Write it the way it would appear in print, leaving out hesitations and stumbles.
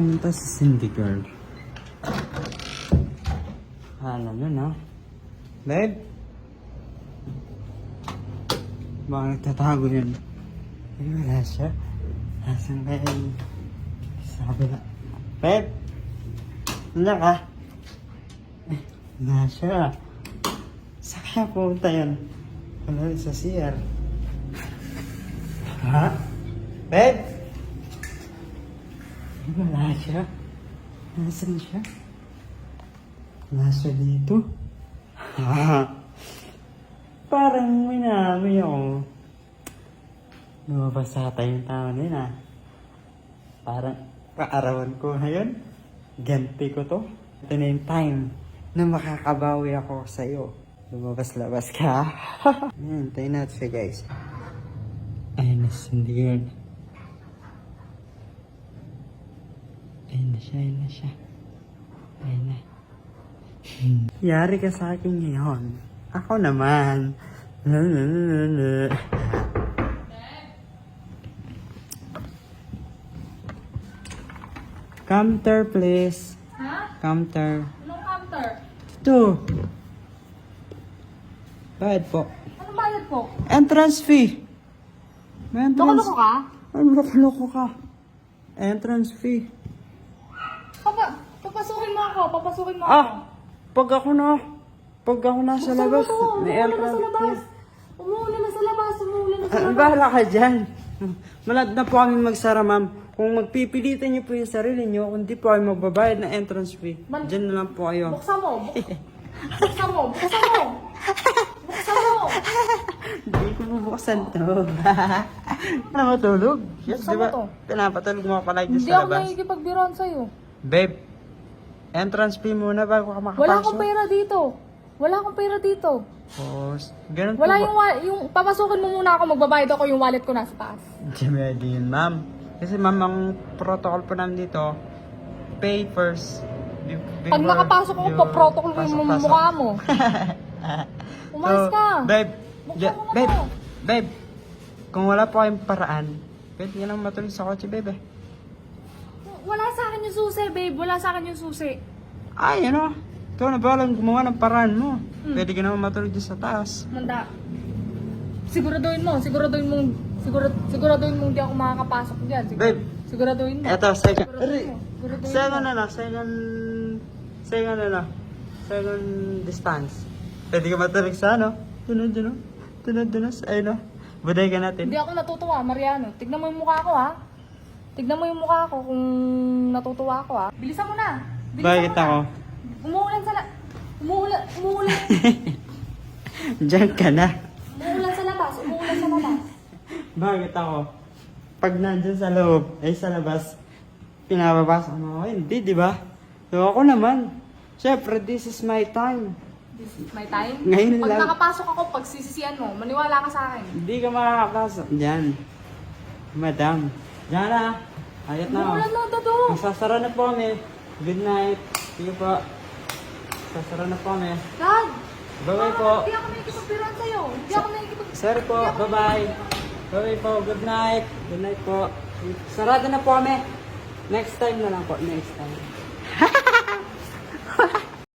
pumunta sa Cindy Girl. Alam nyo na. Babe? Baka nagtatago yun. Ay, wala siya. Nasaan ba yun? Sabi na. Babe? Wala ka? Eh, wala siya. Saan kaya pumunta yun? Wala sa CR. Ha? Babe? Ay, wala siya. Nasaan siya? Nasa dito? Ha? Parang minami ako. Lumabas ata yung tao nila. Parang kaarawan ko ngayon. Ganti ko to. Ito na yung time na makakabawi ako sa'yo. Lumabas-labas ka. Ayan, tayo natin siya guys. Ayun na, Cindy Girl. Ayun na siya, ayun na siya. Ayun na. Yari ka sa akin ngayon. Ako naman. Counter, please. Ha? Counter. Anong counter? Ito. Bayad po. Anong bayad po? Entrance fee. May entrance. Loko-loko ka? Ay, loko-loko ka. Entrance fee. Papasukin mo ako. Papasukin mo ako. Ah! Pag ako nasa labas, may entrance fee. Umuuna na sa labas. Umuuna na sa labas. Bahala ka dyan. Malad na po kami magsara, ma'am. Kung magpipilitan niyo po yung sarili niyo, kung di po kayo magbabayad ng entrance fee, dyan na lang po kayo. Buksan mo. Buksan mo. Buksan mo. Buksan mo. Hindi ko mabuksan to. Na matulog. Yes, Buksan di ba? mo to. Pinapatulog mo ako like this Hindi sa ako labas. nakikipagbiruan sa'yo. Babe, entrance fee muna bago ka makapasok. Wala akong pera dito. Wala akong pera dito. Oh, ganun po Wala ba? yung papasukin mo muna ako. Magbabayad ako yung wallet ko nasa taas. Hindi pwede yun, ma'am. Kasi ma'am, ang protocol po namin dito, pay first. Pag nakapasok ako, pa-protocol mo yung mukha mo. Umayos ka. Babe, Buksan mo na babe, to. babe, kung wala po kayong paraan, pwede ka lang matulog sa kotse, babe. Wala sa akin yung susi, babe. Wala sa akin yung susi. Ay, ano? Ikaw na ba lang gumawa ng paraan mo? Pwede ka naman matulog dyan sa taas. Manda. Siguraduhin mo hindi ako makakapasok diyan. Babe. Siguraduhin mo. Eto, second. Siguraduhin mo. Siguraduhin Second mo. ano, second distance. Pwede ka matulog sa ano? Tunod, ayun o. Buday ka natin. Hindi ako natutuwa, Mariano. Tignan mo yung mukha ko, ha? Tignan mo yung mukha ko kung natutuwa ako, ha? Bilisan mo na. Bakit ako? Umuulan sa Umuulan. Diyan ka na. Umuulan sa labas. Umuulan sa labas. Bakit ako? Pag nandyan sa loob, ay sa labas, pinapapasok mo ako. Hindi, di ba? So ako naman. Siyempre, this is my time. This is my time. Ngayon Pag lang. nakapasok ako, pagsisisihan mo, maniwala ka sa akin. Hindi ka makakapasok. Diyan. Madam. Diyan na. Ayat na ako. Umuulan na, Dodo. Magsasara na po kami. Good night. Sige po. Sasara na po kami. Dad! Bye-bye po. Hindi ako nakikipagbiruan sa'yo. Hindi ako nakikipagbiruan. Sorry po. Bye-bye. Bye-bye po. Good night. Good night po. Sarado na po kami. Next time na lang po. Next time.